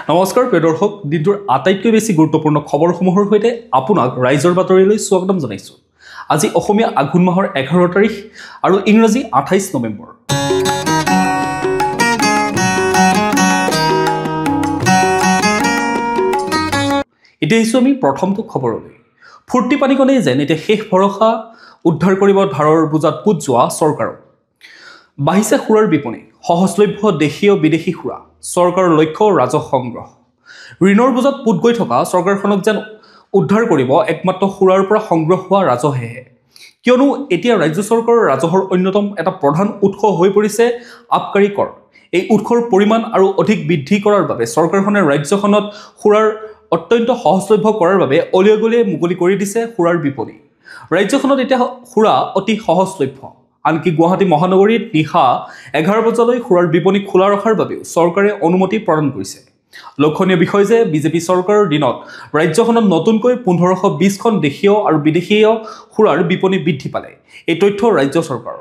নমস্কাৰ প্ৰিয় দৰ্শক, দিনটোৰ আটাইতকৈ বেছি গুৰুত্বপূৰ্ণ খবৰসমূহৰ সৈতে আপোনাক ৰাইজৰ বাতৰিলৈ স্বাগতম জনাইছোঁ। আজি অসমীয়া আঘোণ মাহৰ 11 তাৰিখ আৰু ইংৰাজী 28 নৱেম্বৰ। এতিয়া আহিছোঁ আমি প্ৰথমটো খবৰলৈ। ফূৰ্তি পানীকণেই যেন এতিয়া শেষ ভৰসা, উদ্ধাৰ কৰিব ধাৰৰ বোজাত পোত যোৱা চৰকাৰক। বাঢ়িছে সুৰাৰ বিপণী, সহজলভ্য দেশীয় বিদেশী সুৰা, চৰকাৰৰ লক্ষ্য ৰাজহ সংগ্ৰহ। ঋণৰ বোজাত পোত গৈ থকা চৰকাৰখনক যেন উদ্ধাৰ কৰিব একমাত্ৰ সুৰাৰ পৰা সংগ্ৰহ হোৱা ৰাজহেহে। কিয়নো এতিয়া ৰাজ্য চৰকাৰৰ ৰাজহৰ অন্যতম এটা প্ৰধান উৎস হৈ পৰিছে আবকাৰী কৰ। এই উৎসৰ পৰিমাণ আৰু অধিক বৃদ্ধি কৰাৰ বাবে চৰকাৰখনে ৰাজ্যখনত সুৰাৰ অত্যন্ত সহজলভ্য কৰাৰ বাবে অলিয়ে গলিয়ে মুকলি কৰি দিছে সুৰাৰ বিপণী। ৰাজ্যখনত এতিয়া সুৰা অতি সহজলভ্য। আনকি গুৱাহাটী মহানগৰীত নিশা 11 বজালৈ সুৰাৰ বিপণী খোলা ৰখাৰ বাবেও চৰকাৰে অনুমতি প্ৰদান কৰিছে। লক্ষণীয় বিষয় যে বিজেপি চৰকাৰৰ দিনত ৰাজ্যখনত নতুনকৈ 1520খন দেশীয় আৰু বিদেশীয় সুৰাৰ বিপণী বৃদ্ধি পালে। এই তথ্য ৰাজ্য চৰকাৰৰ।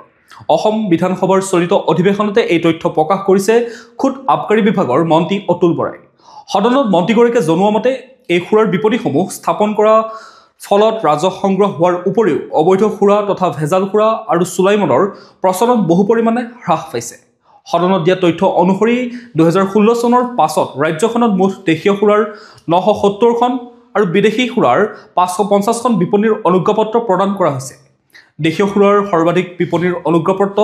অসম বিধানসভাৰ চলিত অধিৱেশনতে এই তথ্য প্ৰকাশ কৰিছে খুদ আবকাৰী বিভাগৰ মন্ত্ৰী অতুল বৰাই। সদনত মন্ত্ৰীগৰাকীয়ে জনোৱা মতে এই সুৰাৰ বিপণীসমূহ স্থাপন কৰা ফলত ৰাজহ সংগ্ৰহ হোৱাৰ উপৰিও অবৈধ সুৰা তথা ভেজাল সুৰা আৰু চুলাই মদৰ প্ৰচলন বহু পৰিমাণে হ্ৰাস পাইছে। সদনত দিয়া তথ্য অনুসৰি 2016 চনৰ পাছত ৰাজ্যখনত মুঠ দেশীয় সুৰাৰ 970খন আৰু বিদেশী সুৰাৰ 550খন বিপণীৰ অনুজ্ঞাপত্ৰ প্ৰদান কৰা হৈছে। দেশীয় সুৰাৰ সৰ্বাধিক বিপণীৰ অনুজ্ঞাপত্ৰ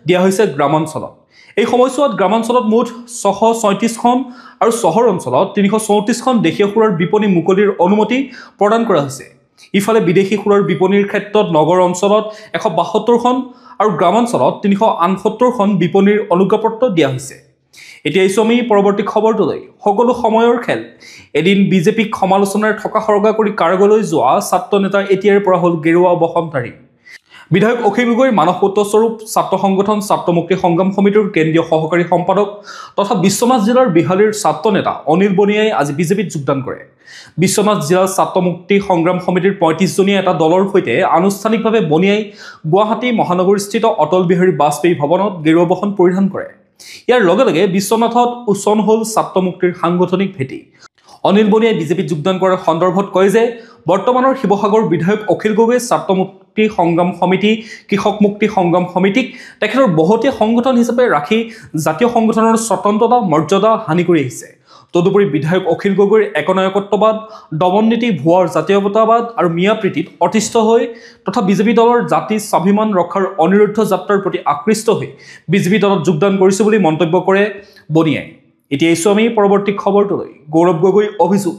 দিয়া হৈছে গ্ৰামাঞ্চলত। এই সময়ছোৱাত গ্ৰামাঞ্চলত মুঠ 637খন আৰু চহৰ অঞ্চলত 334খন দেশীয় সুৰাৰ বিপণী মুকলিৰ অনুমতি প্ৰদান কৰা হৈছে। ইফালে বিদেশী সুৰাৰ বিপণীৰ ক্ষেত্ৰত নগৰ অঞ্চলত 172খন আৰু গ্ৰামাঞ্চলত 368খন বিপণীৰ অনুজ্ঞাপত্ৰ দিয়া হৈছে। এতিয়া আহিছোঁ আমি পৰৱৰ্তী খবৰটোলৈ। সকলো সময়ৰ খেল। এদিন বিজেপিক সমালোচনাৰে থকা সৰগা কৰি কাৰাগাৰলৈ যোৱা ছাত্ৰ নেতা এতিয়াৰ পৰা হ'ল গেৰুৱা বসন্তাৰী। বিধায়ক অখিল গগৈৰ মানস পুত্ৰস্বৰূপ ছাত্ৰ সংগঠন ছাত্ৰ মুক্তি সংগ্ৰাম সমিতিৰ কেন্দ্ৰীয় সহকাৰী সম্পাদক তথা বিশ্বনাথ জিলাৰ বিহালীৰ ছাত্ৰ নেতা অনিল বনিয়াই আজি বিজেপিত যোগদান কৰে। বিশ্বনাথ জিলাৰ ছাত্ৰ মুক্তি সংগ্ৰাম সমিতিৰ 35জনীয়া এটা দলৰ সৈতে আনুষ্ঠানিকভাৱে বনিয়াই গুৱাহাটী মহানগৰীস্থিত অটল বিহাৰী বাজপেয়ী ভৱনত গেৰুৱা বসন পৰিধান কৰে। ইয়াৰ লগে লগে বিশ্বনাথত উচন হ'ল ছাত্ৰ মুক্তিৰ সাংগঠনিক ভেটি। অনিল বনিয়াই বিজেপিত যোগদান কৰাৰ সন্দৰ্ভত কয় যে বৰ্তমানৰ শিৱসাগৰ বিধায়ক অখিল গগৈয়ে ছাত্ৰ মুক্তি সংগ্ৰাম সমিতি, কৃষক মুক্তি সংগ্ৰাম সমিতিক তেখেতৰ বহতীয়া সংগঠন হিচাপে ৰাখি জাতীয় সংগঠনৰ স্বতন্ত্ৰতা মৰ্যাদা হানি কৰি আহিছে। তদুপৰি বিধায়ক অখিল গগৈৰ একনায়কত্ববাদ, দমন নীতি, ভুৱাৰ জাতীয়তাবাদ আৰু মিয়া প্ৰীতিত অতিষ্ঠ হৈ তথা বিজেপি দলৰ জাতি স্বাভিমান ৰক্ষাৰ অনিৰুদ্ধ যাত্ৰাৰ প্ৰতি আকৃষ্ট হৈ বিজেপি দলত যোগদান কৰিছে বুলি মন্তব্য কৰে বনিয়াই। এতিয়া আহিছোঁ আমি পৰৱৰ্তী খবৰটোলৈ। গৌৰৱ গগৈ অভিযোগ,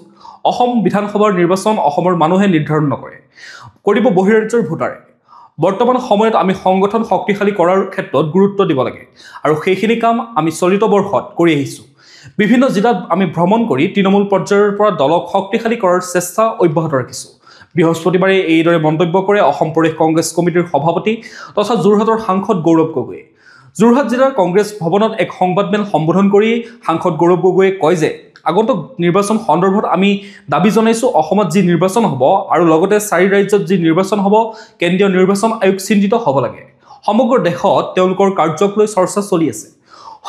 অসম বিধানসভাৰ নিৰ্বাচন অসমৰ মানুহে নিৰ্ধাৰণ নকৰে, কৰিব বহিৰাজ্যৰ ভোটাৰে। বৰ্তমান সময়ত আমি সংগঠন শক্তিশালী কৰাৰ ক্ষেত্ৰত গুৰুত্ব দিব লাগে আৰু সেইখিনি কাম আমি চলিত বৰ্ষত কৰি আহিছোঁ। বিভিন্ন জিলাত আমি ভ্ৰমণ কৰি তৃণমূল পৰ্যায়ৰ পৰা দলক শক্তিশালী কৰাৰ চেষ্টা অব্যাহত ৰাখিছোঁ। বৃহস্পতিবাৰে এইদৰে মন্তব্য কৰে অসম প্ৰদেশ কংগ্ৰেছ কমিটিৰ সভাপতি তথা যোৰহাটৰ সাংসদ গৌৰৱ গগৈয়ে। যোৰহাট জিলাৰ কংগ্ৰেছ ভৱনত এক সংবাদমেল সম্বোধন কৰি সাংসদ গৌৰৱ গগৈয়ে কয় যে আগন্তুক নিৰ্বাচন সন্দৰ্ভত আমি দাবী জনাইছোঁ অসমত যি নিৰ্বাচন হ'ব আৰু লগতে 4 ৰাজ্যত যি নিৰ্বাচন হ'ব, কেন্দ্ৰীয় নিৰ্বাচন আয়োগ চিন্তিত হ'ব লাগে। সমগ্ৰ দেশত তেওঁলোকৰ কাৰ্যক লৈ চৰ্চা চলি আছে।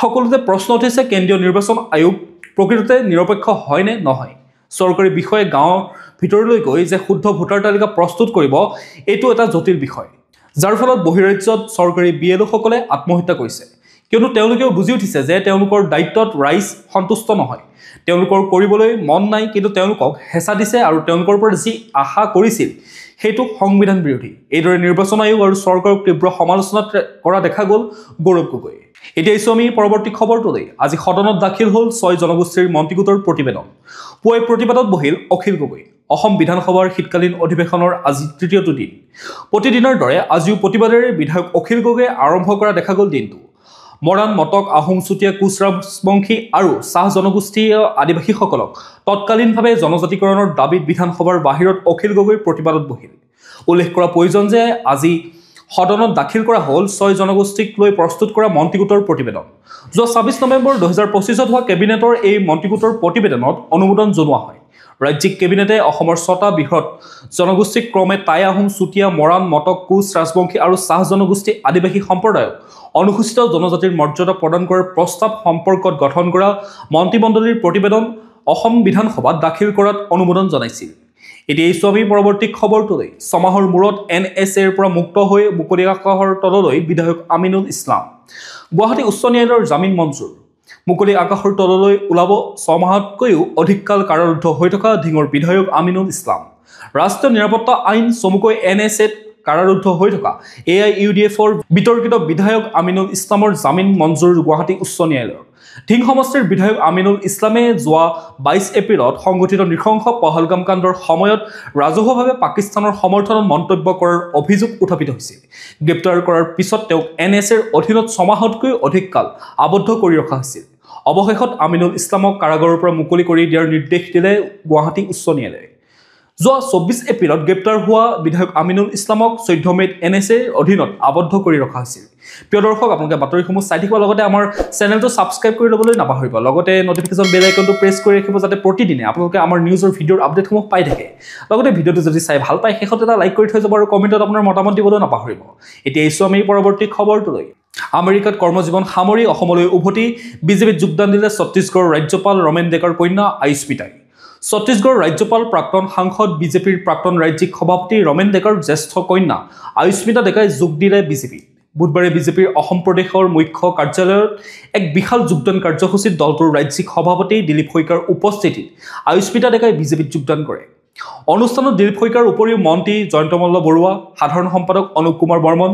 সকলোতে প্ৰশ্ন উঠিছে কেন্দ্ৰীয় নিৰ্বাচন আয়োগ প্ৰকৃততে নিৰপেক্ষ হয় নে নহয়। চৰকাৰী বিষয়ে গাঁৱৰ ভিতৰলৈ গৈ যে শুদ্ধ ভোটাৰ তালিকা প্ৰস্তুত কৰিব, এইটো এটা জটিল বিষয়, যাৰ ফলত বহিৰাজ্যত চৰকাৰী BLOসকলে আত্মহত্যা কৰিছে। কিয়নো তেওঁলোকেও বুজি উঠিছে যে তেওঁলোকৰ দায়িত্বত ৰাইজ সন্তুষ্ট নহয়, তেওঁলোকৰ কৰিবলৈ মন নাই, কিন্তু তেওঁলোকক হেঁচা দিছে আৰু তেওঁলোকৰ পৰা যি আশা কৰিছিল সেইটো সংবিধান বিৰোধী। এইদৰে নিৰ্বাচন আয়োগ আৰু চৰকাৰক তীব্ৰ সমালোচনা কৰা দেখা গ'ল গৌৰৱ গগৈ। এতিয়া আহিছোঁ আমি পৰৱৰ্তী খবৰটোলৈ। আজি সদনত দাখিল হ'ল 6 জনগোষ্ঠীৰ মন্ত্ৰীগোটৰ প্ৰতিবেদন। পুৱাই প্ৰতিবাদত বহিল অখিল গগৈ। অসম বিধানসভাৰ শীতকালীন অধিৱেশনৰ আজি তৃতীয়টো দিন। প্ৰতিদিনৰ দৰে আজিও প্ৰতিবাদেৰে বিধায়ক অখিল গগৈয়ে আৰম্ভ কৰা দেখা গ'ল দিনটো। মৰাণ, মটক, আহোম, চুতীয়া, কোচ ৰাজবংশী আৰু চাহ জনগোষ্ঠীয় আদিবাসীসকলক তৎকালীনভাৱে জনজাতিকৰণৰ দাবীত বিধানসভাৰ বাহিৰত অখিল গগৈৰ প্ৰতিবাদত বহিল। উল্লেখ কৰা প্ৰয়োজন যে আজি সদনত দাখিল কৰা হ'ল 6 জনগোষ্ঠীক লৈ প্ৰস্তুত কৰা মন্ত্ৰীগোটৰ প্ৰতিবেদন। যোৱা 26 নৱেম্বৰ 2025ত হোৱা কেবিনেটৰ এই মন্ত্ৰীগোটৰ প্ৰতিবেদনত অনুমোদন জনোৱা হয়। ৰাজ্যিক কেবিনেটে অসমৰ 6টা বৃহৎ জনগোষ্ঠীক ক্ৰমে টাই আহোম, চুতীয়া, মৰাণ, মটক, কোচ ৰাজবংশী আৰু চাহ জনগোষ্ঠী আদিবাসী সম্প্ৰদায়ক অনুসূচিত জনজাতিৰ মৰ্যাদা প্ৰদান কৰাৰ প্ৰস্তাৱ সম্পৰ্কত গঠন কৰা মন্ত্ৰীমণ্ডলীৰ প্ৰতিবেদন অসম বিধানসভাত দাখিল কৰাত অনুমোদন জনাইছিল। এতিয়া এইছো আমি পৰৱৰ্তী খবৰটোলৈ। ছমাহৰ মূৰত NSAৰ পৰা মুক্ত হৈ মুকলি আকাশৰ তললৈ বিধায়ক আমিনুল ইছলাম। গুৱাহাটী উচ্চ ন্যায়ালয়ৰ জামিন মঞ্জুৰ। মুকলি আকাশৰ তললৈ ওলাব 6 মাহতকৈও অধিক কাল কাৰাৰুদ্ধ হৈ থকা ধিঙৰ বিধায়ক আমিনুল ইছলাম। ৰাষ্ট্ৰীয় নিৰাপত্তা আইন চমুকৈ NSAত কাৰাৰুদ্ধ হৈ থকা AIUDFৰ বিতৰ্কিত বিধায়ক আমিনুল ইছলামৰ জামিন মঞ্জুৰ গুৱাহাটী উচ্চ ন্যায়ালয়ৰ। ধিং সমষ্টিৰ বিধায়ক আমিনুল ইছলামে যোৱা 22 এপ্ৰিলত সংঘটিত নৃশংস পহলগাম কাণ্ডৰ সময়ত ৰাজহুৱাভাৱে পাকিস্তানৰ সমৰ্থনত মন্তব্য কৰাৰ অভিযোগ উত্থাপিত হৈছিল। গ্ৰেপ্তাৰ কৰাৰ পিছত তেওঁক NSAৰ অধীনত 6 মাহতকৈ অধিক কাল আবদ্ধ কৰি ৰখা হৈছিল। অৱশেষত আমিনুল ইছলামক কাৰাগাৰৰ পৰা মুকলি কৰি দিয়াৰ নিৰ্দেশ দিলে গুৱাহাটী উচ্চ ন্যায়ালয়ে। যোৱা 24 এপ্ৰিলত গ্ৰেপ্তাৰ হোৱা বিধায়ক আমিনুল ইছলামক 14 মে'ত NSAৰ অধীনত আবদ্ধ কৰি ৰখা হৈছিল। প্ৰিয় দৰ্শক, আপোনালোকে বাতৰিসমূহ চাই থাকিব, লগতে আমাৰ চেনেলটো ছাবস্ক্ৰাইব কৰি ল'বলৈ নাপাহৰিব। লগতে নটিফিকেশ্যন বেল আইকনটো প্ৰেছ কৰি ৰাখিব যাতে প্ৰতিদিনে আপোনালোকে আমাৰ নিউজৰ ভিডিঅ'ৰ আপডেটসমূহ পাই থাকে। লগতে ভিডিঅ'টো যদি চাই ভাল পায় শেষত এটা লাইক কৰি থৈ যাব আৰু কমেণ্টত আপোনাৰ মতামত দিবলৈ নাপাহৰিব। এতিয়া এইছো আমি পৰৱৰ্তী খবৰটোলৈ। আমেৰিকাত কৰ্মজীৱন সামৰি অসমলৈ উভতি বিজেপিত যোগদান দিলে ছত্তীশগড়ৰ ৰাজ্যপাল ৰমেন ডেকাৰ কন্যা আয়ুস্মিতাই। ছত্তীশগড়ৰ ৰাজ্যপাল প্ৰাক্তন সাংসদ বিজেপিৰ প্ৰাক্তন ৰাজ্যিক সভাপতি ৰমেন ডেকাৰ জ্যেষ্ঠ কন্যা আয়ুস্মিতা ডেকাই যোগ দিলে বিজেপিত। বুধবাৰে বিজেপিৰ অসম প্ৰদেশৰ মুখ্য কাৰ্যালয়ত এক বিশাল যোগদান কাৰ্যসূচীত দলটোৰ ৰাজ্যিক সভাপতি দিলীপ শইকীয়াৰ উপস্থিতিত আয়ুস্মিতা ডেকাই বিজেপিত যোগদান কৰে। অনুষ্ঠানত দিলীপ শইকীয়াৰ উপৰিও মন্ত্ৰী জয়ন্ত মল্ল বৰুৱা, সাধাৰণ সম্পাদক অনুপ কুমাৰ বৰ্মন,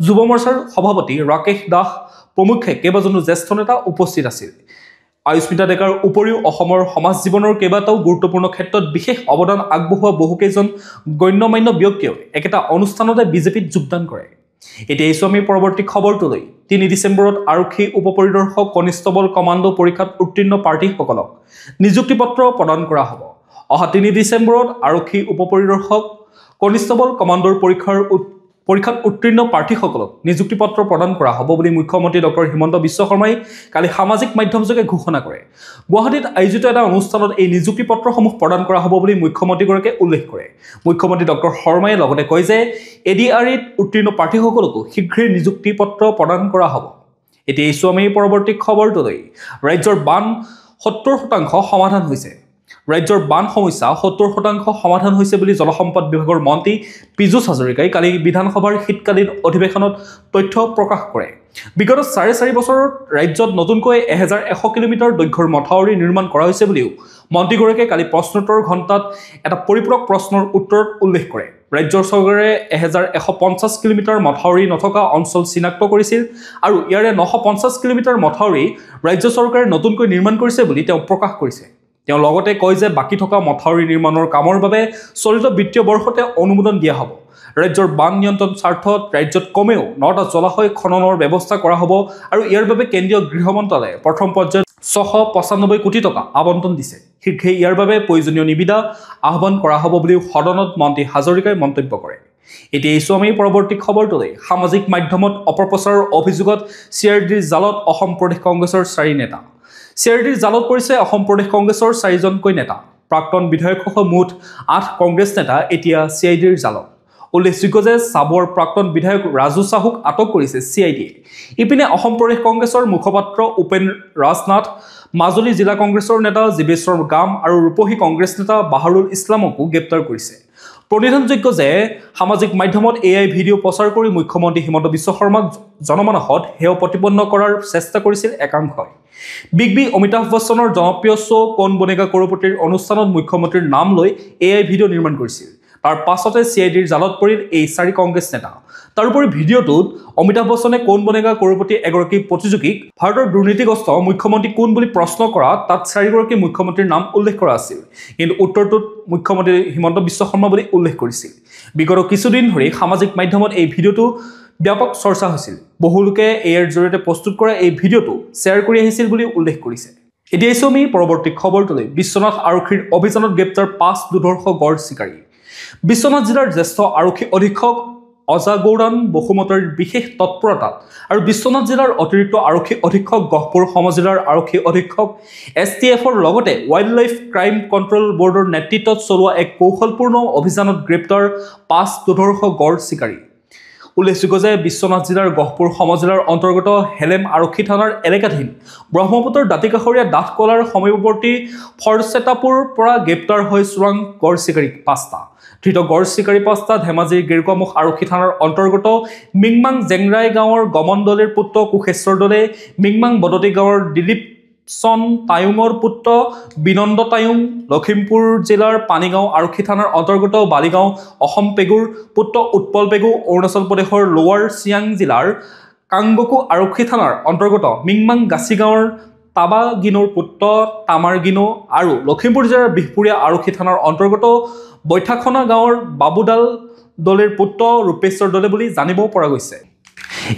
যুৱ মৰ্চাৰ সভাপতি ৰাকেশ দাস প্ৰমুখ্যে কেইবাজনো জ্যেষ্ঠ নেতা উপস্থিত আছিল। আয়ুস্মিতা ডেকাৰ উপৰিও অসমৰ সমাজ জীৱনৰ কেইবাটাও গুৰুত্বপূৰ্ণ ক্ষেত্ৰত বিশেষ অৱদান আগবঢ়োৱা বহুকেইজন গণ্যমান্য ব্যক্তিয়েও একেটা অনুষ্ঠানতে বিজেপিত যোগদান কৰে। এতিয়া এইছো আমি পৰৱৰ্তী খবৰটোলৈ। 3 ডিচেম্বৰত আৰক্ষী উপ পৰিদৰ্শক কনিষ্টবল কমাণ্ডো পৰীক্ষাত উত্তীৰ্ণ প্ৰাৰ্থীসকলক নিযুক্তি পত্ৰ প্ৰদান কৰা হ'ব। অহা 3 ডিচেম্বৰত আৰক্ষী উপ পৰিদৰ্শক কনিষ্টবল কমাণ্ডোৰ পৰীক্ষাত উত্তীৰ্ণ প্ৰাৰ্থীসকলক নিযুক্তি পত্ৰ প্ৰদান কৰা হ'ব বুলি মুখ্যমন্ত্ৰী ডক্টৰ হিমন্ত বিশ্ব শৰ্মাই কালি সামাজিক মাধ্যমযোগে ঘোষণা কৰে। গুৱাহাটীত আয়োজিত এটা অনুষ্ঠানত এই নিযুক্তি পত্ৰসমূহ প্ৰদান কৰা হ'ব বুলি মুখ্যমন্ত্ৰীগৰাকীয়ে উল্লেখ কৰে। মুখ্যমন্ত্ৰী ডক্টৰ শৰ্মাই লগতে কয় যে ADREত উত্তীৰ্ণ প্ৰাৰ্থীসকলকো শীঘ্ৰেই নিযুক্তি পত্ৰ প্ৰদান কৰা হ'ব। এতিয়া এইছো আমি পৰৱৰ্তী খবৰটোলৈ। ৰাজ্যৰ বান 70% সমাধান হৈছে। ৰাজ্যৰ বান সমস্যা 70% সমাধান হৈছে বুলি জলসম্পদ বিভাগৰ মন্ত্ৰী পীযুষ হাজৰিকাই কালি বিধানসভাৰ শীতকালীন অধিৱেশনত তথ্য প্ৰকাশ কৰে। বিগত 4.5 বছৰত ৰাজ্যত নতুনকৈ 1100 কিলোমিটাৰ দৈৰ্ঘ্যৰ মথাউৰি নিৰ্মাণ কৰা হৈছে বুলিও মন্ত্ৰীগৰাকীয়ে কালি প্ৰশ্নোত্তৰ ঘণ্টাত এটা পৰিপূৰক প্ৰশ্নৰ উত্তৰত উল্লেখ কৰে। ৰাজ্য চৰকাৰে 1150 কিলোমিটাৰ মথাউৰি নথকা অঞ্চল চিনাক্ত কৰিছিল আৰু ইয়াৰে 950 কিলোমিটাৰ মথাউৰি ৰাজ্য চৰকাৰে নতুনকৈ নিৰ্মাণ কৰিছে বুলি তেওঁ প্ৰকাশ কৰিছে। তেওঁ লগতে কয় যে বাকী থকা মথাউৰি নিৰ্মাণৰ কামৰ বাবে চলিত বিত্তীয় বৰ্ষতে অনুমোদন দিয়া হ'ব। ৰাজ্যৰ বান নিয়ন্ত্ৰণ স্বাৰ্থত ৰাজ্যত কমেও 9টা জলাশয় খননৰ ব্যৱস্থা কৰা হ'ব আৰু ইয়াৰ বাবে কেন্দ্ৰীয় গৃহ মন্ত্ৰালয়ে প্ৰথম পৰ্যায়ত 695 কোটি টকা আবণ্টন দিছে। শীঘ্ৰেই ইয়াৰ বাবে প্ৰয়োজনীয় নিবিদা আহ্বান কৰা হ'ব বুলিও সদনত মন্ত্ৰী হাজৰিকাই মন্তব্য কৰে। এতিয়া এইছো আমি পৰৱৰ্তী খবৰটোলৈ। সামাজিক মাধ্যমত অপপ্ৰচাৰৰ অভিযোগত CRDৰ জালত অসম প্ৰদেশ কংগ্ৰেছৰ 4 নেতা। CRDৰ জালত পৰিছে অসম প্ৰদেশ কংগ্ৰেছৰ 4জনকৈ নেতা। প্ৰাক্তন বিধায়কসহ মুঠ 8 কংগ্ৰেছ নেতা এতিয়া CIDৰ জালত। উল্লেখযোগ্য যে চাবুৱাৰ প্ৰাক্তন বিধায়ক ৰাজু চাহুক আটক কৰিছে CIDয়ে। ইপিনে অসম প্ৰদেশ কংগ্ৰেছৰ মুখপাত্ৰ উপেন ৰাজনাথ, মাজুলী জিলা কংগ্ৰেছৰ নেতা জীৱেশ্বৰ গাম আৰু ৰূপহী কংগ্ৰেছ নেতা বাহাৰুল ইছলামকো গ্ৰেপ্তাৰ কৰিছে। প্ৰতিধানযোগ্য যে সামাজিক মাধ্যমত AI ভিডিঅ' প্ৰচাৰ কৰি মুখ্যমন্ত্ৰী হিমন্ত বিশ্ব শৰ্মাক জনমানসত হেয় প্ৰতিপন্ন কৰাৰ চেষ্টা কৰিছিল একাংশই। বিগ বি অমিতাভ বচ্চনৰ জনপ্ৰিয় শ্ব' কৌন বনেগা কৰ'ৰপতিৰ অনুষ্ঠানত মুখ্যমন্ত্ৰীৰ নাম লৈ AI ভিডিঅ' নিৰ্মাণ কৰিছিল। তাৰ পাছতে CIDৰ জালত পৰিল এই 4 কংগ্ৰেছ নেতা। তাৰোপৰি ভিডিঅ'টোত অমিতাভ বচ্চনে কৌন বনেগা কৰ'ৰপতি এগৰাকী প্ৰতিযোগীক ভাৰতৰ দুৰ্নীতিগ্ৰস্ত মুখ্যমন্ত্ৰী কোন বুলি প্ৰশ্ন কৰা তাত 4গৰাকী মুখ্যমন্ত্ৰীৰ নাম উল্লেখ কৰা আছিল, কিন্তু উত্তৰটোত মুখ্যমন্ত্ৰী হিমন্ত বিশ্ব শৰ্মা বুলি উল্লেখ কৰিছিল। বিগত কিছুদিন ধৰি সামাজিক মাধ্যমত এই ভিডিঅ'টো ব্যাপক চৰ্চা হৈছিল। বহু লোকে ইয়াৰ জৰিয়তে প্ৰস্তুত কৰা এই ভিডিঅ'টো শ্বেয়াৰ কৰি আহিছিল বুলি উল্লেখ কৰিছে। এতিয়া এইছো আমি পৰৱৰ্তী খবৰটোলৈ। বিশ্বনাথ আৰক্ষীৰ অভিযানত গ্ৰেপ্তাৰ 5 দুৰ্ধৰ্ষ গড় চিকাৰী। বিশ্বনাথ জিলাৰ জ্যেষ্ঠ আৰক্ষী অধীক্ষক অজাগৌৰাণ বসুমতাৰীৰ বিশেষ তৎপৰতাত আৰু বিশ্বনাথ জিলাৰ অতিৰিক্ত আৰক্ষী অধীক্ষক গহপুৰ সমজিলাৰ আৰক্ষী অধীক্ষক STFৰ লগতে ৱাইল্ড লাইফ ক্ৰাইম কণ্ট্ৰল বৰ্ডৰ নেতৃত্বত চলোৱা এক কৌশলপূৰ্ণ অভিযানত গ্ৰেপ্তাৰ 5 দুৰ্ধৰ্ষ গড় চিকাৰী। উল্লেখযোগ্য যে বিশ্বনাথ জিলাৰ গহপুৰ সমজিলাৰ অন্তৰ্গত হেলেম আৰক্ষী থানাৰ এলেকাধীন ব্ৰহ্মপুত্ৰৰ দাঁতিকাষৰীয়া ডাঠকলাৰ সমীপৱৰ্তী ফৰচেটাপুৰ পৰা গ্ৰেপ্তাৰ হৈ চোৰাং গড় চিকাৰী ৫টা। ধৃত গড় চিকাৰী ৫টা ধেমাজিৰ গিৰকুৱামুখ আৰক্ষী থানাৰ অন্তৰ্গত মিংমাং জেংৰাই গাঁৱৰ গমন দলেৰ পুত্ৰ কুশেশ্বৰ দলে, মিংমাং বদতি গাঁৱৰ দিলীপ চন তায়ুঙৰ পুত্ৰ বিনন্দ তায়ুং, লখিমপুৰ জিলাৰ পানীগাঁও আৰক্ষী থানাৰ অন্তৰ্গত বালিগাঁও অসম পেগুৰ পুত্ৰ উৎপল পেগু, অৰুণাচল প্ৰদেশৰ লোৱাৰ চিয়াং জিলাৰ কাংগকু আৰক্ষী থানাৰ অন্তৰ্গত মিংমাং গাছি গাঁৱৰ তাবা গিনোৰ পুত্ৰ তামাৰ গিনো আৰু লখিমপুৰ জিলাৰ বিহপুৰীয়া আৰক্ষী থানাৰ অন্তৰ্গত বৈঠাখনা গাঁৱৰ বাবুদাল দলেৰ পুত্ৰ ৰূপেশ্বৰ দলে বুলি জানিব পৰা গৈছে।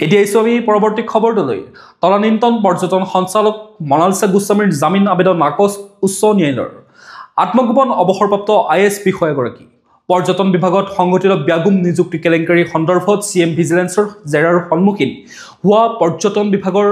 এতিয়া আহিছোঁ আমি পৰৱৰ্তী খবৰটোলৈ। তলানিন্তন পৰ্যটন সঞ্চালক মনালিছা গোস্বামীৰ জামিন আবেদন নাকচ উচ্চ ন্যায়ালয়ৰ। আত্মগোপন অৱসৰপ্ৰাপ্ত IAS বিষয়াগৰাকী পৰ্যটন বিভাগত সংঘটিত ব্যাগুম নিযুক্তি কেলেংকাৰী সন্দৰ্ভত CM ভিজিলেন্সৰ জেৰাৰ সন্মুখীন হোৱা পৰ্যটন বিভাগৰ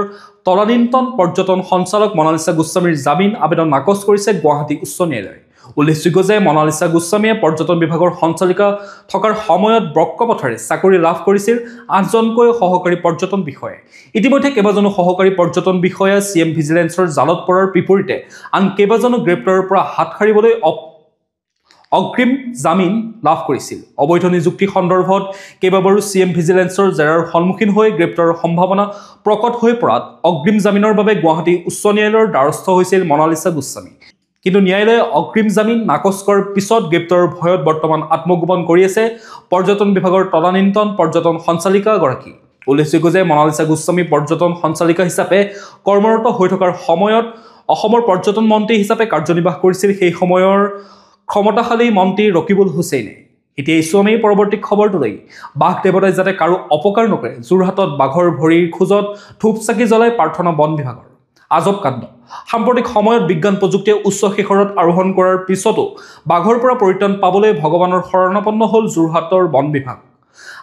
তলানিন্তন পৰ্যটন সঞ্চালক মনালিছা গোস্বামীৰ জামিন আবেদন নাকচ কৰিছে গুৱাহাটী উচ্চ ন্যায়ালয়ে। উল্লেখযোগ্য যে মনালিছা গোস্বামীয়ে পৰ্যটন বিভাগৰ সঞ্চালিকা থকাৰ সময়ত বক্ৰপথৰে চাকৰি লাভ কৰিছিল ৮জনকৈ সহকাৰী পৰ্যটন বিষয়াই। ইতিমধ্যে কেইবাজনো সহকাৰী পৰ্যটন বিষয়া CM ভিজিলেন্সৰ জালত পৰাৰ বিপৰীতে আন কেইবাজনো গ্ৰেপ্তাৰৰ পৰা হাত সাৰিবলৈ অগ্ৰিম জামিন লাভ কৰিছিল। অবৈধ নিযুক্তি সন্দৰ্ভত কেইবাবাৰো CM ভিজিলেন্সৰ জেৰাৰ সন্মুখীন হৈ গ্ৰেপ্তাৰৰ সম্ভাৱনা প্ৰকট হৈ পৰাত অগ্ৰিম জামিনৰ বাবে গুৱাহাটী উচ্চ ন্যায়ালয়ৰ দ্বাৰস্থ হৈছিল মনালিছা গোস্বামী। কিন্তু ন্যায়ালয়ে অগ্ৰিম জামিন নাকচ কৰাৰ পিছত গ্ৰেপ্তাৰৰ ভয়ত বৰ্তমান আত্মগোপন কৰি আছে পৰ্যটন বিভাগৰ তদানীন্তন পৰ্যটন সঞ্চালিকাগৰাকী। উল্লেখযোগ্য যে মনালিছা গোস্বামী পৰ্যটন সঞ্চালিকা হিচাপে কৰ্মৰত হৈ থকাৰ সময়ত অসমৰ পৰ্যটন মন্ত্ৰী হিচাপে কাৰ্যনিৰ্বাহ কৰিছিল সেই সময়ৰ ক্ষমতাশালী মন্ত্ৰী ৰকিবুল হুছেইনে। এতিয়া আহিছোঁ আমি পৰৱৰ্তী খবৰটোলৈ। বাঘ দেৱতাই যাতে কাৰো অপকাৰ নকৰে, যোৰহাটত বাঘৰ ভৰিৰ খোজত ধূপ চাকি জ্বলাই প্ৰাৰ্থনা বন বিভাগৰ। আজব কাণ্ড। সাম্প্ৰতিক সময়ত বিজ্ঞান প্ৰযুক্তিয়ে উচ্চ শিখৰত আৰোহণ কৰাৰ পিছতো বাঘৰ পৰা পৰিত্ৰাণ পাবলৈ ভগৱানৰ শৰণাপন্ন হ'ল যোৰহাটৰ বন বিভাগ।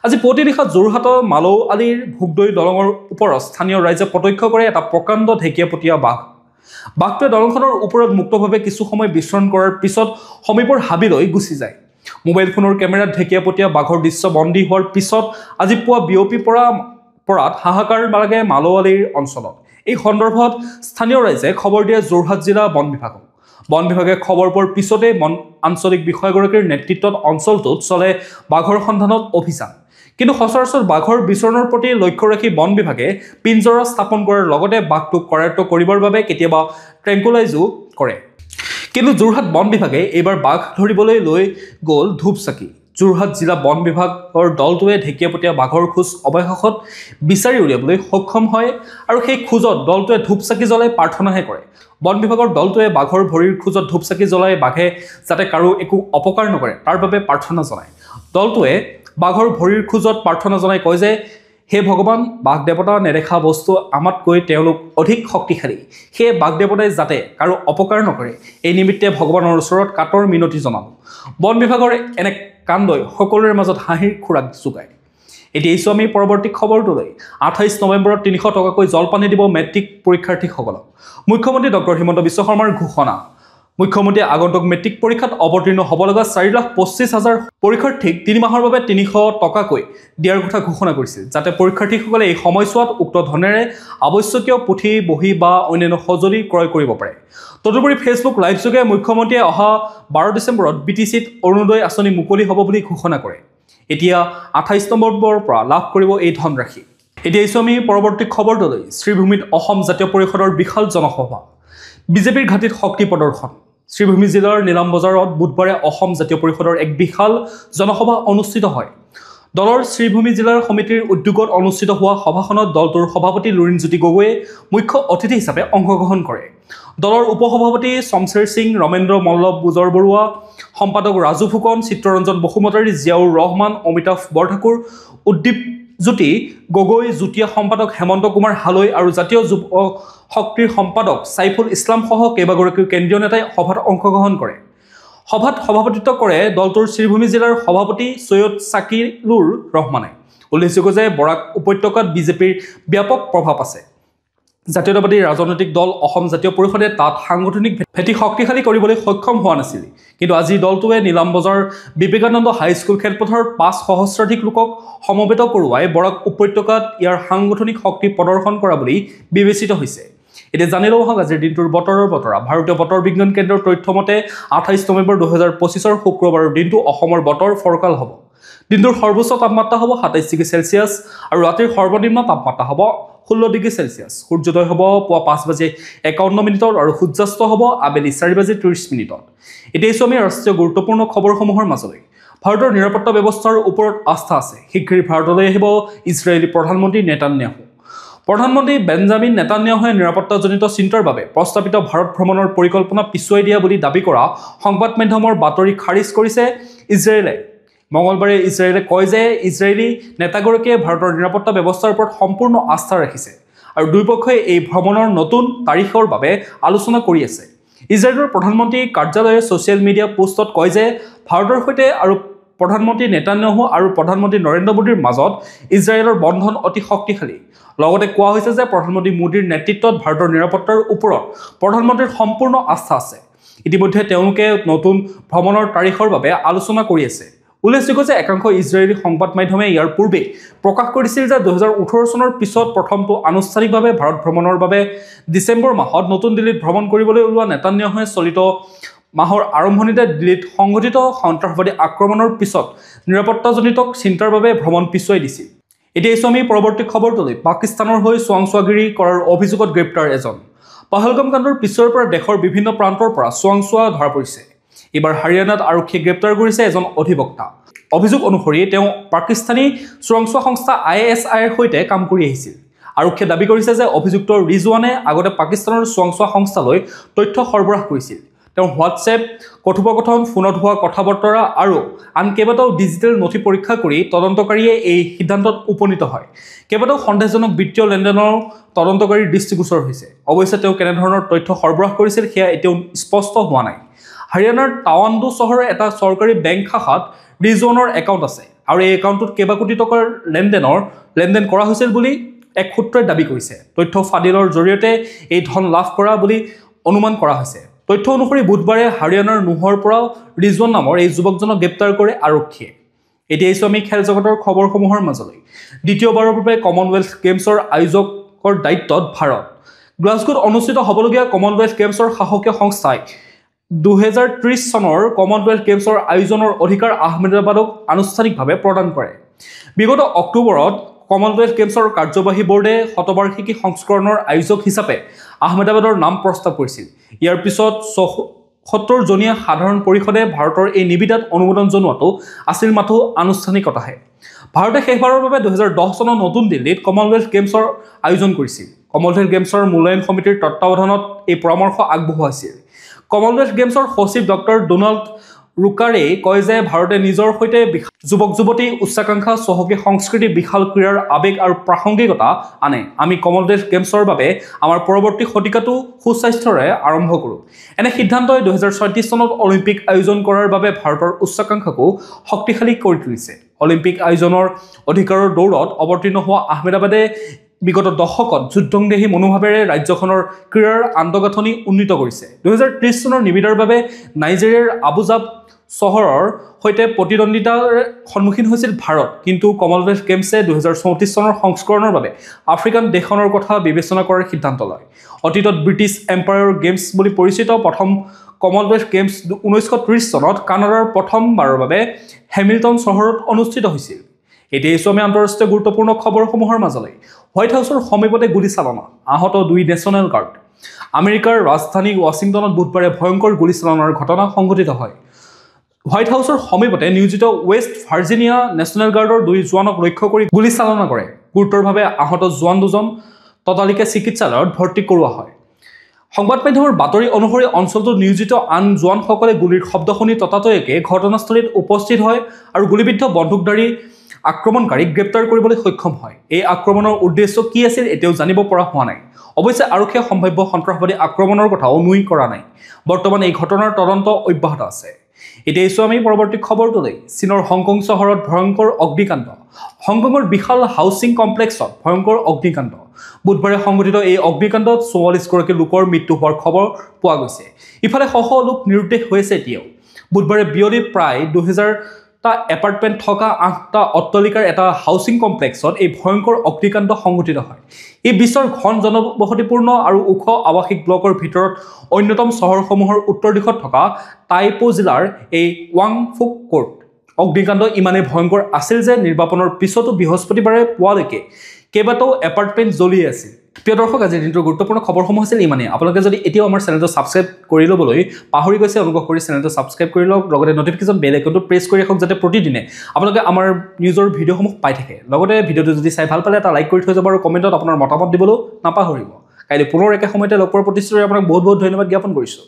আজি পুৱতি নিশা যোৰহাটৰ মালৌ আলিৰ ভোগদৈ দলঙৰ ওপৰত স্থানীয় ৰাইজে প্ৰত্যক্ষ কৰে এটা প্ৰকাণ্ড ঢেকীয়াপতীয়া বাঘ। বাঘটোৱে দলংখনৰ ওপৰত মুক্তভাৱে কিছু সময় বিচৰণ কৰাৰ পিছত সমীপৰ হাবিলৈ গুচি যায়। মোবাইল ফোনৰ কেমেৰাত ঢেকীয়াপতীয়া বাঘৰ দৃশ্য বন্দী হোৱাৰ পিছত আজি পুৱা বিয়পি পৰাত হাহাকাৰ লাগে মালৌ আলিৰ অঞ্চলত। এই সন্দৰ্ভত স্থানীয় ৰাইজে খবৰ দিয়ে যোৰহাট জিলা বন বিভাগক। বন বিভাগে খবৰ পোৱাৰ পিছতে আঞ্চলিক বিষয়াগৰাকীৰ নেতৃত্বত অঞ্চলটোত চলে বাঘৰ সন্ধানত অভিযান। কিন্তু সচৰাচৰ বাঘৰ বিচৰণৰ প্ৰতি লক্ষ্য ৰাখি বন বিভাগে পিঞ্জৰা স্থাপন কৰাৰ লগতে বাঘটোক কৰায়ত্ব কৰিবৰ বাবে কেতিয়াবা ট্ৰেংকুলাইজো কৰে। কিন্তু যোৰহাট বন বিভাগে এইবাৰ বাঘ ধৰিবলৈ লৈ গ'ল ধূপ চাকি। যোৰহাট জিলা বন বিভাগৰ দলটোৱে ঢেকীয়াপতীয়া বাঘৰ খোজ অৱশেষত বিচাৰি উলিয়াবলৈ সক্ষম হয় আৰু সেই খোজত দলটোৱে ধূপ চাকি জ্বলাই প্ৰাৰ্থনাহে কৰে। বন বিভাগৰ দলটোৱে বাঘৰ ভৰিৰ খোজত ধূপ চাকি জ্বলাই বাঘে যাতে কাৰো একো অপকাৰ নকৰে তাৰ বাবে প্ৰাৰ্থনা জনায়। দলটোৱে বাঘৰ ভৰিৰ খোজত প্ৰাৰ্থনা জনাই কয় যে হে ভগৱান, বাঘ দেৱতা নেদেখা বস্তু আমাতকৈ তেওঁলোক অধিক শক্তিশালী, সেয়ে বাঘ দেৱতাই যাতে কাৰো অপকাৰ নকৰে এই নিমিত্তে ভগৱানৰ ওচৰত কাতৰ মিনতি জনালোঁ। বন বিভাগৰ এনে কাণ্ডই সকলোৰে মাজত হাঁহিৰ খোৰাক যোগায়। এতিয়া আহিছোঁ আমি পৰৱৰ্তী খবৰটোলৈ। 28 নৱেম্বৰত 300 টকাকৈ জলপানী দিব মেট্ৰিক পৰীক্ষাৰ্থীসকলক। মুখ্যমন্ত্ৰী ডক্টৰ হিমন্ত বিশ্ব শৰ্মাৰ ঘোষণা। মুখ্যমন্ত্ৰীয়ে আগন্তুক মেট্ৰিক পৰীক্ষাত অৱতীৰ্ণ হ'ব লগা 4,25,000 পৰীক্ষাৰ্থীক 3 মাহৰ বাবে 300 টকাকৈ দিয়াৰ কথা ঘোষণা কৰিছিল, যাতে পৰীক্ষাৰ্থীসকলে এই সময়ছোৱাত উক্ত ধনেৰে আৱশ্যকীয় পুথি, বহি বা অন্যান্য সঁজুলি ক্ৰয় কৰিব পাৰে। তদুপৰি ফেচবুক লাইভযোগে মুখ্যমন্ত্ৰীয়ে অহা 12 ডিচেম্বৰত BTCত অৰুণোদয় আঁচনি মুকলি হ'ব বুলি ঘোষণা কৰে। এতিয়া 28 নৱেম্বৰৰ পৰা লাভ কৰিব এই ধনৰাশি। এতিয়া আহিছোঁ আমি পৰৱৰ্তী খবৰটোলৈ। শ্ৰীভূমিত অসম জাতীয় পৰিষদৰ বিশাল জনসভা। বিজেপিৰ ঘাটিত শক্তি প্ৰদৰ্শন। শ্ৰীভূমি জিলাৰ নিলাম বজাৰত বুধবাৰে অসম জাতীয় পৰিষদৰ এক বিশাল জনসভা অনুষ্ঠিত হয়। দলৰ শ্ৰীভূমি জিলাৰ সমিতিৰ উদ্যোগত অনুষ্ঠিত হোৱা সভাখনত দলটোৰ সভাপতি লুৰিণজ্যোতি গগৈয়ে মুখ্য অতিথি হিচাপে অংশগ্ৰহণ কৰে। দলৰ উপসভাপতি শমশেৰ সিং, ৰমেন্দ্ৰ মল্লব, বুজৰ বৰুৱা, সম্পাদক ৰাজু ফুকন, চিত্ৰৰঞ্জন বসুমতাৰী, জিয়াউৰ ৰহমান, অমিতাভ বৰঠাকুৰ, উদ্দীপজ্যোতি গগৈ, যুটীয়া সম্পাদক হেমন্ত কুমাৰ হালৈ আৰু জাতীয় যুৱ শক্তিৰ সম্পাদক ছাইফুল ইছলাম সহ কেইবাগৰাকীও কেন্দ্ৰীয় নেতাই সভাত অংশগ্ৰহণ কৰে। সভাত সভাপতিত্ব কৰে দলটোৰ শ্ৰীভূমি জিলাৰ সভাপতি সৈয়দ ছাকিৰুৰ ৰহমানে। উল্লেখযোগ্য যে বৰাক উপত্যকাত বিজেপিৰ ব্যাপক প্ৰভাৱ আছে। জাতীয়তাবাদী ৰাজনৈতিক দল অসম জাতীয় পৰিষদে তাত সাংগঠনিক ভেটি শক্তিশালী কৰিবলৈ সক্ষম হোৱা নাছিল। কিন্তু আজি দলটোৱে নীলাম বজাৰ বিবেকানন্দ হাইস্কুল খেলপথাৰত 5 সহস্ৰাধিক লোকক সমবেত কৰোৱাই বৰাক উপত্যকাত ইয়াৰ সাংগঠনিক শক্তি প্ৰদৰ্শন কৰা বুলি বিবেচিত হৈছে। এতিয়া জানি লওঁ আহক আজিৰ দিনটোৰ বতৰৰ বতৰা। ভাৰতীয় বতৰ বিজ্ঞান কেন্দ্ৰৰ তথ্য মতে 28 নৱেম্বৰ 2025 শুক্ৰবাৰৰ দিনটো অসমৰ বতৰ ফৰকাল হ'ব। দিনটোৰ সৰ্বোচ্চ তাপমাত্ৰা হ'ব 27 ডিগ্ৰী চেলছিয়াছ আৰু ৰাতিৰ সৰ্বনিম্ন তাপমাত্ৰা হ'ব 16 ডিগ্ৰী চেলছিয়াছ। সূৰ্যোদয় হ'ব পুৱা 5:51 আৰু সূৰ্যাস্ত হ'ব আবেলি 4:30। এতিয়া আমি ৰাষ্ট্ৰীয় গুৰুত্বপূৰ্ণ খবৰসমূহৰ মাজলৈ। ভাৰতৰ নিৰাপত্তা ব্যৱস্থাৰ ওপৰত আস্থা আছে। শীঘ্ৰেই ভাৰতলৈ আহিব ইজৰাইলী প্ৰধানমন্ত্ৰী নেতান্যাহু। প্ৰধানমন্ত্ৰী বেঞ্জামিন নেতান্যাহুৱে নিৰাপত্তাজনিত চিন্তাৰ বাবে প্ৰস্তাৱিত ভাৰত ভ্ৰমণৰ পৰিকল্পনা পিছুৱাই দিয়া বুলি দাবী কৰা সংবাদ মাধ্যমৰ বাতৰি খাৰিজ কৰিছে ইজৰাইলে। মঙলবাৰে ইজৰাইলে কয় যে ইজৰাইলী নেতাগৰাকীয়ে ভাৰতৰ নিৰাপত্তা ব্যৱস্থাৰ ওপৰত সম্পূৰ্ণ আস্থা ৰাখিছে আৰু দুয়োপক্ষই এই ভ্ৰমণৰ নতুন তাৰিখৰ বাবে আলোচনা কৰি আছে। ইজৰাইলৰ প্ৰধানমন্ত্ৰী কাৰ্যালয়ে ছ'চিয়েল মিডিয়া পোষ্টত কয় যে ভাৰতৰ সৈতে আৰু প্ৰধানমন্ত্ৰী নেতান্যাহু আৰু প্ৰধানমন্ত্ৰী নৰেন্দ্ৰ মোদীৰ মাজত ইজৰাইলৰ বন্ধন অতি শক্তিশালী। লগতে কোৱা হৈছে যে প্ৰধানমন্ত্ৰী মোদীৰ নেতৃত্বত ভাৰতৰ নিৰাপত্তাৰ ওপৰত প্ৰধানমন্ত্ৰীৰ সম্পূৰ্ণ আস্থা আছে। ইতিমধ্যে তেওঁলোকে নতুন ভ্ৰমণৰ তাৰিখৰ বাবে আলোচনা কৰি আছে। উল্লেখযোগ্য যে একাংশ ইজৰাইলী সংবাদ মাধ্যমে ইয়াৰ পূৰ্বে প্ৰকাশ কৰিছিল যে 2018 চনৰ পিছত প্ৰথমটো আনুষ্ঠানিকভাৱে ভাৰত ভ্ৰমণৰ বাবে ডিচেম্বৰ মাহত নতুন দিল্লীত ভ্ৰমণ কৰিবলৈ ওলোৱা নেতান্যাহুৱে চলিত মাহৰ আৰম্ভণিতে দিল্লীত সংঘটিত সন্ত্ৰাসবাদী আক্ৰমণৰ পিছত নিৰাপত্তাজনিত চিন্তাৰ বাবে ভ্ৰমণ পিছুৱাই দিছিল। এতিয়া আমি পৰৱৰ্তী খবৰটোলৈ। পাকিস্তানৰ হৈ চোৱাংচোৱাগিৰি কৰাৰ অভিযোগত গ্ৰেপ্তাৰ এজন। পাহলগাম কাণ্ডৰ পিছৰে পৰা দেশৰ বিভিন্ন প্ৰান্তৰ পৰা চোৱাংচোৱা ধৰা পৰিছে। এইবাৰ হাৰিয়ানাত আৰক্ষীয়ে গ্ৰেপ্তাৰ কৰিছে এজন অধিবক্তা। অভিযোগ অনুসৰি তেওঁ পাকিস্তানী চোৰাংচোৱা সংস্থা ISIৰ সৈতে কাম কৰি আহিছিল। আৰক্ষীয়ে দাবী কৰিছে যে অভিযুক্ত ৰিজৱানে আগতে পাকিস্তানৰ চোৰাংচোৱা সংস্থালৈ তথ্য সৰবৰাহ কৰিছিল। তেওঁ হোৱাটছএপ কথোপকথন, ফোনত হোৱা কথা বতৰা আৰু আন কেইবাটাও ডিজিটেল নথি পৰীক্ষা কৰি তদন্তকাৰীয়ে এই সিদ্ধান্তত উপনীত হয়। কেইবাটাও সন্দেহজনক বিত্তীয় লেনদেনৰ তদন্তকাৰীৰ দৃষ্টিগোচৰ হৈছে। অৱশ্যে তেওঁ কেনেধৰণৰ তথ্য সৰবৰাহ কৰিছিল সেয়া এতিয়াও স্পষ্ট হোৱা নাই। হাৰিয়ানাৰ টাৱাণ্ডু চহৰৰ এটা চৰকাৰী বেংক শাখাত ৰিজৱানৰ একাউণ্ট আছে আৰু এই একাউণ্টটোত কেইবা কোটি টকাৰ লেনদেন কৰা হৈছিল বুলি এক সূত্ৰই দাবী কৰিছে। তথ্য ফাদিলৰ জৰিয়তে এই ধন লাভ কৰা বুলি অনুমান কৰা হৈছে। তথ্য অনুসৰি বুধবাৰে হাৰিয়ানাৰ নুহৰ পৰা ৰিজৱান নামৰ এই যুৱকজনক গ্ৰেপ্তাৰ কৰে আৰক্ষীয়ে। এতিয়া আমি খেল জগতৰ খবৰসমূহৰ মাজলৈ। দ্বিতীয়বাৰৰ বাবে কমনৱেলথ গেমছৰ আয়োজকৰ দায়িত্বত ভাৰত। গ্লাছগোত অনুষ্ঠিত হ'বলগীয়া কমনৱেলথ গেমছৰ শাসকীয় সংস্থাই 2030 চনৰ কমনৱেলথ গেমছৰ আয়োজনৰ অধিকাৰ আহমেদাবাদক আনুষ্ঠানিকভাৱে প্ৰদান কৰে। বিগত অক্টোবৰত কমনৱেলথ গেমছৰ কাৰ্যবাহী বোৰ্ডে শতবাৰ্ষিকী সংস্কৰণৰ আয়োজক হিচাপে আহমেদাবাদৰ নাম প্ৰস্তাৱ কৰিছিল। ইয়াৰ পিছত ৭৪জনীয়া সাধাৰণ পৰিষদে ভাৰতৰ এই নিবিদাত অনুমোদন জনোৱাটো আছিল মাথো আনুষ্ঠানিকতাহে। ভাৰতে শেষবাৰৰ বাবে 2010 চনত নতুন দিল্লীত কমনৱেলথ গেমছৰ আয়োজন কৰিছিল। কমনৱেলথ গেমছৰ মূল্যায়ন সমিতিৰ তত্বাৱধানত এই পৰামৰ্শ আগবঢ়োৱা হৈছিল। কমনৱেলথ গেমছৰ সচিব ডক্টৰ ডোনাল্ড ৰুকাৰে কয় যে ভাৰতে নিজৰ সৈতে যুৱক যুৱতী, উচ্চাকাংক্ষা, চহকী সংস্কৃতি, বিশাল ক্ৰীড়াৰ আৱেগ আৰু প্ৰাসংগিকতা আনে। আমি কমনৱেলথ গেমছৰ বাবে আমাৰ পৰৱৰ্তী শতিকাটো সুস্বাস্থ্যৰে আৰম্ভ কৰোঁ। এনে সিদ্ধান্তই 2036 চনত অলিম্পিক আয়োজন কৰাৰ বাবে ভাৰতৰ উচ্চাকাংক্ষাকো শক্তিশালী কৰি তুলিছে। অলিম্পিক আয়োজনৰ অধিকাৰৰ দৌৰত অৱতীৰ্ণ হোৱা আহমেদাবাদে বিগত দশকত যুদ্ধংদেহী মনোভাৱেৰে ৰাজ্যখনৰ ক্ৰীড়াৰ আন্তঃগাঁথনি উন্নীত কৰিছে। 2030 চনৰ নিবিদাৰ বাবে নাইজেৰিয়াৰ আবুজাব চহৰৰ সৈতে প্ৰতিদ্বন্দ্বিতাৰ সন্মুখীন হৈছিল ভাৰত। কিন্তু কমনৱেলথ গেমছে 2034 চনৰ সংস্কৰণৰ বাবে আফ্ৰিকান দেশখনৰ কথা বিবেচনা কৰাৰ সিদ্ধান্ত লয়। অতীতত ব্ৰিটিছ এম্পায়াৰ গেমছ বুলি পৰিচিত প্ৰথম কমনৱেলথ গেমছ 1930 চনত কানাডাৰ প্ৰথমবাৰৰ বাবে হেমিল্টন চহৰত অনুষ্ঠিত হৈছিল। এতিয়া আমি আন্তঃৰাষ্ট্ৰীয় গুৰুত্বপূৰ্ণ খবৰসমূহৰ মাজলৈ। হোৱাইট হাউচৰ সমীপতে গুলীচালনা, আহত 2 নেশ্যনেল গাৰ্ড। আমেৰিকাৰ ৰাজধানী ৱাশ্বিংটনত বুধবাৰে ভয়ংকৰ গুলীচালনাৰ ঘটনা সংঘটিত হয়। হোৱাইট হাউচৰ সমীপতে নিয়োজিত ৱেষ্ট ভাৰ্জিনিয়া নেশ্যনেল গাৰ্ডৰ 2 জোৱানক লক্ষ্য কৰি গুলীচালনা কৰে। গুৰুতৰভাৱে আহত জোৱান 2জন ততালিকে চিকিৎসালয়ত ভৰ্তি কৰোৱা হয়। সংবাদ মাধ্যমৰ বাতৰি অনুসৰি অঞ্চলটোত নিয়োজিত আন জোৱানসকলে গুলীৰ শব্দ শুনি ততাতৈয়াকে ঘটনাস্থলীত উপস্থিত হয় আৰু গুলীবিদ্ধ বন্দুকধাৰী আক্ৰমণকাৰীক গ্ৰেপ্তাৰ কৰিবলৈ সক্ষম হয়। এই আক্ৰমণৰ উদ্দেশ্য কি আছিল এতিয়াও জানিব পৰা হোৱা নাই। অৱশ্যে আৰক্ষীয়ে সম্ভাৱ্য সন্ত্ৰাসবাদী আক্ৰমণৰ কথাও নুই কৰা নাই। বৰ্তমান এই ঘটনাৰ তদন্ত অব্যাহত আছে। এতিয়া আহিছোঁ আমি পৰৱৰ্তী খবৰটোলৈ। চীনৰ হংকং চহৰত ভয়ংকৰ অগ্নিকাণ্ড। হংকঙৰ বিশাল হাউচিং কমপ্লেক্সত ভয়ংকৰ অগ্নিকাণ্ড। বুধবাৰে সংঘটিত এই অগ্নিকাণ্ডত 44গৰাকী লোকৰ মৃত্যু হোৱাৰ খবৰ পোৱা গৈছে। ইফালে শ শ লোক নিৰুদ্দেশ হৈ আছে এতিয়াও। বুধবাৰে বিয়লি প্ৰায় 2000টা এপাৰ্টমেণ্ট থকা 8টা অট্টালিকাৰ এটা হাউচিং কমপ্লেক্সত এই ভয়ংকৰ অগ্নিকাণ্ড সংঘটিত হয়। এই বিশ্বৰ ঘন জনবসতিপূৰ্ণ আৰু ওখ আৱাসিক ব্লকৰ ভিতৰত অন্যতম চহৰসমূহৰ উত্তৰ দিশত থকা টাইপো জিলাৰ এই ৱাংফুক কোৰ্ট। অগ্নিকাণ্ড ইমানেই ভয়ংকৰ আছিল যে নিৰ্বাপনৰ পিছতো বৃহস্পতিবাৰে পুৱালৈকে কেইবাটাও এপাৰ্টমেণ্ট জ্বলি আছিল। প্ৰিয় দৰ্শক, আজিৰ দিনটোৰ গুৰুত্বপূৰ্ণ খবৰসমূহ আছিল ইমানেই। আপোনালোকে যদি এতিয়াও আমাৰ চেনেলটো ছাবস্ক্ৰাইব কৰি ল'বলৈ পাহৰি গৈছে, অনুগ্ৰহ কৰি চেনেলটো ছাবস্ক্ৰাইব কৰি লওক, লগতে নটিফিকেশ্যন বেল আইকনটো প্ৰেছ কৰি ৰাখক যাতে প্ৰতিদিনে আপোনালোকে আমাৰ নিউজৰ ভিডিঅ'সমূহ পাই থাকে। লগতে ভিডিঅ'টো যদি চাই ভাল পালে এটা লাইক কৰি থৈ যাব আৰু কমেণ্টত আপোনাৰ মতামত দিবলৈও নাপাহৰিব। কাইলৈ পুনৰ একে সময়তে লগ পোৱাৰ প্ৰতিশ্ৰুতিৰে আপোনাক বহুত বহুত ধন্যবাদ জ্ঞাপন কৰিছোঁ।